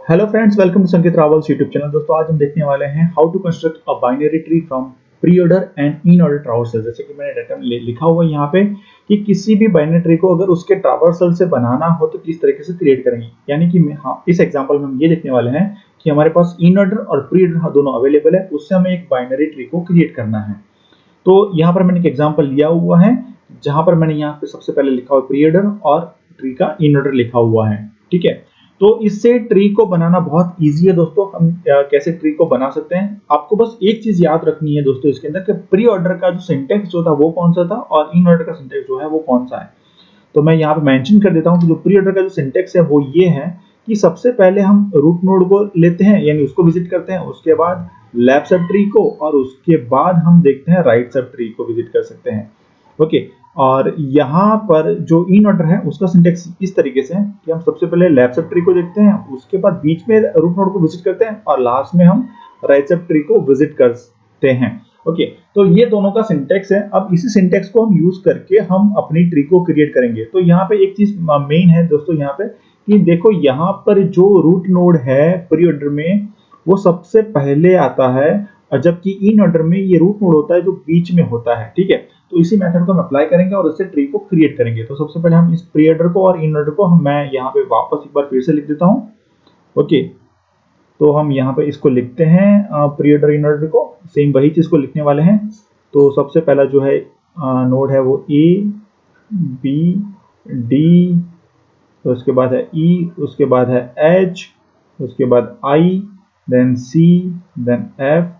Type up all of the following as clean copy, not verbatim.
Hello friends, welcome to संकेत रावल्स YouTube channel. दोस्तों, आज हम देखने वाले हैं how to construct a binary tree from pre order and in order traversal. जैसे कि मैंने डाटा में लिखा हुआ है यहाँ पे कि किसी भी बाइनरी ट्री को अगर उसके ट्रावर्सल से बनाना हो तो किस तरीके से क्रिएट करेंगे। यानी कि इस एग्जांपल में हम ये देखने वाले हैं कि हमारे पास इन ऑर्डर और प्री ऑर्डर दोनों अवेलेबल है, उससे हमें एक बाइनरी ट्री को क्रिएट करना है। तो यहाँ पर मैंने एक एग्जाम्पल लिया हुआ है जहां पर मैंने यहाँ पे सबसे पहले लिखा हुआ प्री ऑर्डर और ट्री का इन ऑर्डर लिखा हुआ है। ठीक है, तो इससे ट्री को बनाना बहुत इजी है दोस्तों। हम कैसे ट्री को बना सकते हैं, आपको बस एक चीज याद रखनी है दोस्तों इसके अंदर कि प्री ऑर्डर का जो सिंटेक्स जो था वो कौन सा था और इन ऑर्डर का सिंटेक्स जो है वो कौन सा है। तो मैं यहाँ पे मेंशन कर देता हूँ कि जो प्री ऑर्डर का जो सिंटेक्स है वो ये है कि सबसे पहले हम रूट नोड को लेते हैं, यानी उसको विजिट करते हैं, उसके बाद लेफ्ट सब ट्री को, और उसके बाद हम देखते हैं राइट सब ट्री को विजिट कर सकते हैं। ओके, और यहाँ पर जो इन ऑर्डर है उसका सिंटेक्स इस तरीके से है कि हम सबसे पहले लेफ्ट सब ट्री को देखते हैं, उसके बाद बीच में रूट नोड को विजिट करते हैं और लास्ट में हम राइट सब ट्री को विजिट करते हैं। ओके, तो ये दोनों का सिंटेक्स है। अब इसी सिंटेक्स को हम यूज करके हम अपनी ट्री को क्रिएट करेंगे। तो यहाँ पे एक चीज मेन है दोस्तों यहाँ पे कि देखो, यहाँ पर जो रूट नोड है प्री ऑर्डर में वो सबसे पहले आता है, और जबकि इन ऑर्डर में ये रूट नोड होता है जो बीच में होता है। ठीक है, तो इसी मेथड को हम अप्लाई करेंगे और इससे ट्री को क्रिएट करेंगे। तो सबसे पहले हम इस प्री ऑर्डर को और इन ऑर्डर को मैं यहाँ पे वापस एक बार फिर से लिख देता हूँ। ओके, तो हम यहाँ पे इसको लिखते हैं प्री ऑर्डर इन ऑर्डर को, सेम वही चीज को लिखने वाले हैं। तो सबसे पहला जो है नोड है वो ए बी डी, तो उसके बाद है ई, उसके बाद है एच, उसके बाद आई, देन सी, देन एफ,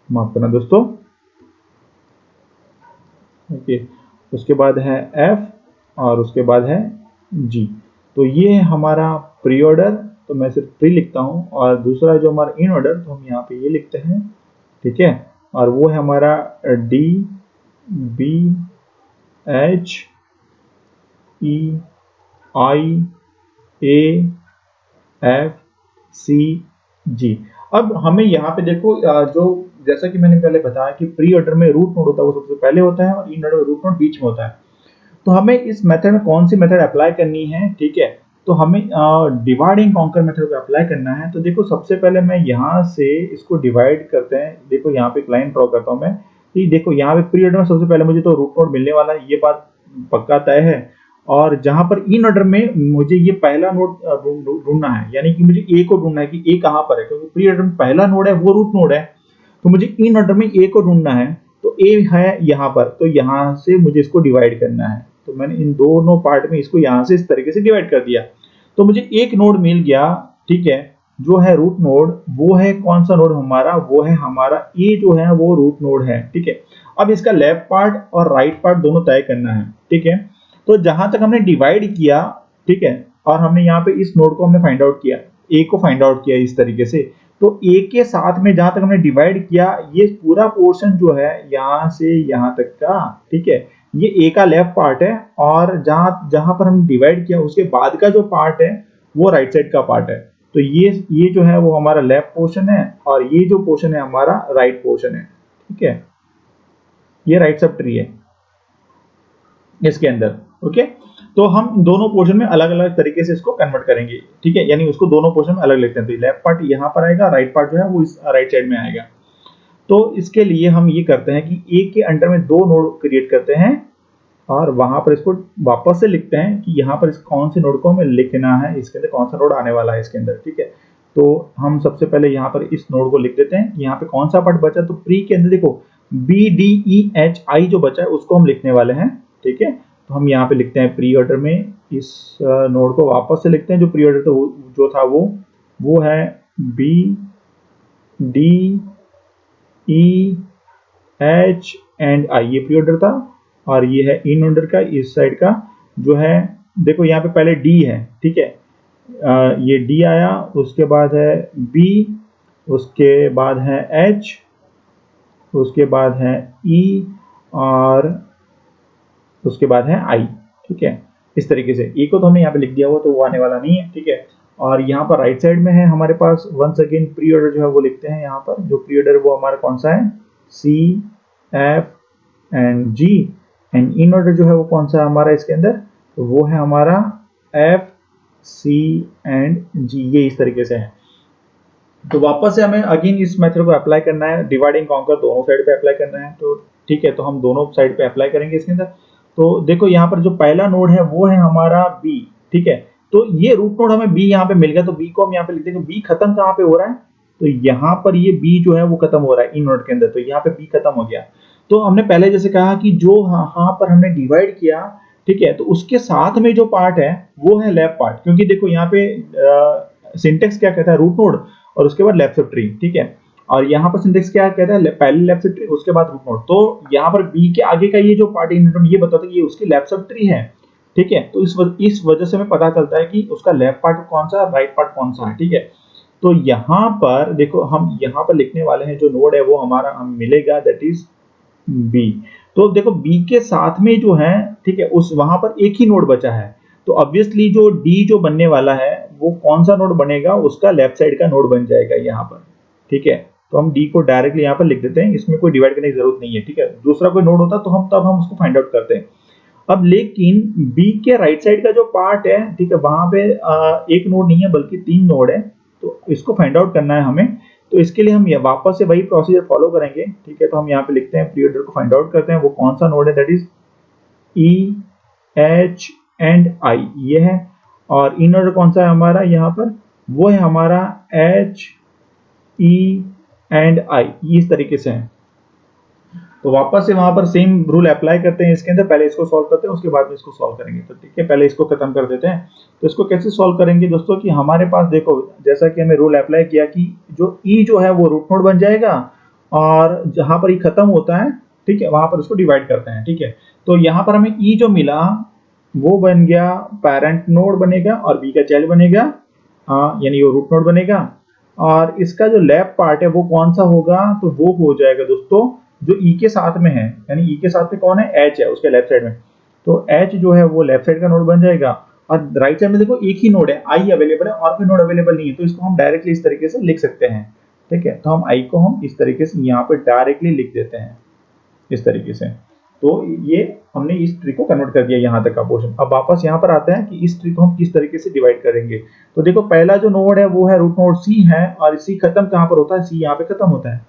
माफ करना दोस्तों। ओके, उसके बाद है एफ और उसके बाद है जी। तो ये है हमारा प्री ऑर्डर। तो मैं सिर्फ प्री लिखता हूँ, और दूसरा जो हमारा इन ऑर्डर तो हम यहाँ पे ये लिखते हैं। ठीक है, और वो है हमारा D B H E I A F C G. अब हमें यहाँ पे देखो जो जैसा कि मैंने पहले बताया कि प्री ऑर्डर में रूट नोड होता है वो सबसे पहले होता है और इन ऑर्डर में रूट नोड बीच में होता है। तो हमें इस मेथड में कौन सी मेथड अप्लाई करनी है, ठीक है, तो हमें डिवाइड एंड कॉन्कर मेथड को अप्लाई करना है। तो देखो, सबसे पहले मैं यहाँ से इसको डिवाइड करते हैं। देखो यहाँ पे एक लाइन ड्रॉ करता हूँ मैं कि देखो यहाँ पे पीरियड में सबसे पहले मुझे तो रूट नोड मिलने वाला है, ये बात पक्का तय है। और जहां पर इन ऑर्डर में मुझे ये पहला नोड ढूंढना है, यानी कि मुझे ए को ढूंढना है कि ए कहाँ पर है, क्योंकि प्री ऑर्डर में पहला नोड है वो रूट नोड है। तो मुझे इन ऑर्डर में ए को ढूंढना है, तो ए है यहाँ पर, तो यहाँ से मुझे इसको डिवाइड करना है। तो मैंने इन दोनों पार्ट में इसको यहाँ से इस तरीके से डिवाइड कर दिया, तो मुझे एक नोड मिल गया। ठीक है, जो है रूट नोड, वो है कौन सा नोड हमारा, वो है हमारा ए जो है वो रूट नोड है। ठीक है, अब इसका लेफ्ट पार्ट और राइट पार्ट दोनों तय करना है। ठीक है, तो जहां तक हमने डिवाइड किया, ठीक है, और हमने यहाँ पे इस नोड को हमने फाइंड आउट किया, ए को फाइंड आउट किया इस तरीके से। तो ए के साथ में जहां तक हमने डिवाइड किया, ये पूरा पोर्शन जो है यहाँ से यहाँ तक का, ठीक है, ये ए का लेफ्ट पार्ट है, और जहां जहां पर हम डिवाइड किया उसके बाद का जो पार्ट है वो राइट साइड का पार्ट है। तो ये जो है वो हमारा लेफ्ट पोर्शन है, और ये जो पोर्शन है हमारा राइट पोर्शन है। ठीक है, ये राइट सब ट्री है इसके अंदर। ओके, तो हम दोनों पोर्शन में अलग अलग तरीके से इसको कन्वर्ट करेंगे। ठीक है, यानी उसको दोनों पोर्शन में अलग लिखते हैं। तो लेफ्ट पार्ट यहाँ पर आएगा, राइट पार्ट जो है वो इस राइट साइड में आएगा। तो इसके लिए हम ये करते हैं कि ए के अंडर में दो नोड क्रिएट करते हैं, और वहां पर इसको वापस से लिखते हैं कि यहाँ पर इस कौन से नोड को हमें लिखना है, इसके अंदर कौन सा नोड आने वाला है इसके अंदर। ठीक है, तो हम सबसे पहले यहाँ पर इस नोड को लिख देते हैं कि यहाँ पे कौन सा पार्ट बचा। तो प्री के अंदर देखो B D E H I जो बचा है उसको हम लिखने वाले हैं। ठीक है, तो हम यहाँ पे लिखते हैं प्री ऑर्डर में इस नोड को वापस से लिखते हैं। जो प्री ऑर्डर तो जो था वो है B D E H and I, ये प्री ऑर्डर था। और ये है इन ऑर्डर का इस साइड का जो है, देखो यहाँ पे पहले डी है। ठीक है, ये डी आया, उसके बाद है बी, उसके बाद है एच, उसके बाद है ई, और उसके बाद है आई। ठीक है, इस तरीके से ई को तो हमने यहाँ पे लिख दिया हुआ, तो वो आने वाला नहीं है। ठीक है, और यहाँ पर राइट साइड में है हमारे पास वंस अगेन प्री ऑर्डर जो है वो लिखते हैं। यहाँ पर जो प्री ऑर्डर वो हमारा कौन सा है, C F and G, and in order जो है वो कौन सा है हमारा इसके अंदर, तो वो है हमारा एफ सी एंड जी, ये इस तरीके से है। तो वापस से हमें अगेन इस मेथड को अप्लाई करना है, डिवाइड एंड कॉन्कर दोनों साइड पे अप्लाई करना है। तो ठीक है, तो हम दोनों साइड पे अप्लाई करेंगे इसके अंदर। तो देखो यहाँ पर जो पहला नोड है वो है हमारा बी, ठीक है। तो ये रूट नोड हमें बी यहाँ पे मिल गया, तो बी को हम यहाँ पे लिख देंगे। बी खत्म कहाँ पे हो रहा है, तो यहाँ पर ये बी जो है वो खत्म हो रहा है इन नोड के अंदर, तो यहाँ पे बी खत्म हो गया। तो हमने पहले जैसे कहा कि जो यहाँ पर हमने डिवाइड किया, ठीक है, तो उसके साथ में जो पार्ट है वो है लेफ्ट पार्ट, क्योंकि देखो यहाँ पे सिंटेक्स क्या कहता है, रूट नोड और उसके बाद लेफ्ट सब ट्री, ठीक है। और यहाँ पर सिंटेक्स क्या कहता है, पहले लेफ्ट सब ट्री उसके बाद रूट नोड। तो यहाँ पर बी के आगे का ये जो पार्ट ये बताता है कि ये उसकी लेफ्ट सब ट्री है, ठीक है। तो इस वजह से हमें पता चलता है कि उसका लेफ्ट पार्ट कौन सा है, राइट पार्ट कौन सा है, ठीक है। तो यहाँ पर देखो हम यहाँ पर लिखने वाले हैं जो नोड है वो हमारा हमें मिलेगा, दैट इज बी। तो देखो बी के साथ में जो है, ठीक है, उस वहां पर एक ही नोड बचा है। तो ऑब्वियसली जो डी जो बनने वाला है वो कौन सा नोड बनेगा, उसका लेफ्ट साइड का नोड बन जाएगा यहाँ पर, ठीक है। तो हम डी को डायरेक्टली यहाँ पर लिख देते हैं, इसमें कोई डिवाइड करने की जरूरत नहीं है, ठीक है। दूसरा कोई नोड होता तो हम उसको फाइंड आउट करते हैं। अब लेकिन बी के राइट साइड का जो पार्ट है, ठीक है, वहां पे एक नोड नहीं है बल्कि 3 नोड है। तो इसको फाइंड आउट करना है हमें। तो इसके लिए हम वापस से वही प्रोसीजर फॉलो करेंगे, ठीक है। तो हम यहाँ पे लिखते हैं, पीरियड को फाइंड आउट करते हैं, वो कौन सा नोड है, that is E H and I, ये है। और इन नोड कौन सा है हमारा यहाँ पर, वो है हमारा एच ई एंड आई, इस तरीके से है। तो वापस से वहां पर सेम रूल अप्लाई करते हैं इसके अंदर, पहले इसको सॉल्व करते हैं उसके बाद में इसको सॉल्व करेंगे। तो ठीक है, पहले इसको खत्म कर देते हैं। तो इसको कैसे सॉल्व करेंगे दोस्तों, कि हमारे पास देखो जैसा कि हमें रूल अप्लाई किया कि जो ई जो है वो रूट नोड बन जाएगा, और जहां पर ई खत्म होता है, ठीक है, वहां पर उसको डिवाइड करते हैं, ठीक है। तो यहाँ पर हमें ई जो मिला वो बन गया पेरेंट नोड बनेगा, और बी का चाइल्ड बनेगा, यानी वो रूट नोड बनेगा। और इसका जो लेफ्ट पार्ट है वो कौन सा होगा, तो वो हो जाएगा दोस्तों जो ई के साथ में है, यानी ई के साथ में कौन है, एच है उसके लेफ्ट साइड में। तो एच जो है वो लेफ्ट साइड का नोड बन जाएगा। और राइट साइड में देखो एक ही नोड है, आई अवेलेबल है, और कोई नोड अवेलेबल नहीं है। तो इसको हम डायरेक्टली इस तरीके से लिख सकते हैं, ठीक है। तो हम आई को हम इस तरीके से यहाँ पे डायरेक्टली लिख देते हैं, इस तरीके से। तो ये हमने इस ट्री को कन्वर्ट कर दिया यहाँ तक का पोर्शन। अब वापस यहाँ पर आते हैं कि इस ट्री को हम किस तरीके से डिवाइड करेंगे। तो देखो पहला जो नोड है वो है रूट नोड सी है, और सी खत्म कहाँ पर होता है, सी यहाँ पे खत्म होता है,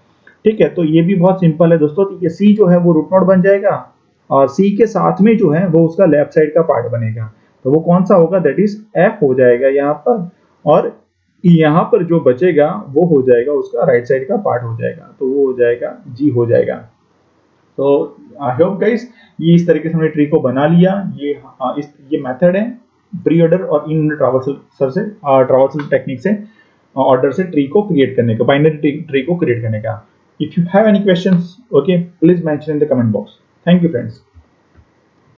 ठीक है। तो ये भी बहुत सिंपल है दोस्तों, तो ये सी जो है वो रूट नोड बन जाएगा, और सी के साथ में जो है वो उसका लेफ्ट साइड का पार्ट बनेगा। तो वो कौन सा होगा, दैट इज एफ हो जाएगा यहाँ पर। और यहाँ पर जो बचेगा वो हो जाएगा उसका राइट साइड का पार्ट हो जाएगा, तो वो हो जाएगा जी हो जाएगा। तो आई होप गाइस ये इस तरीके से हमने ट्री को बना लिया। ये मेथड है प्री ऑर्डर और इन ट्रावर्सल टेक्निक से ऑर्डर से ट्री को क्रिएट करने का, बाइनरी ट्री को क्रिएट करने का। If you have any questions, okay, please mention in the comment box. Thank you friends.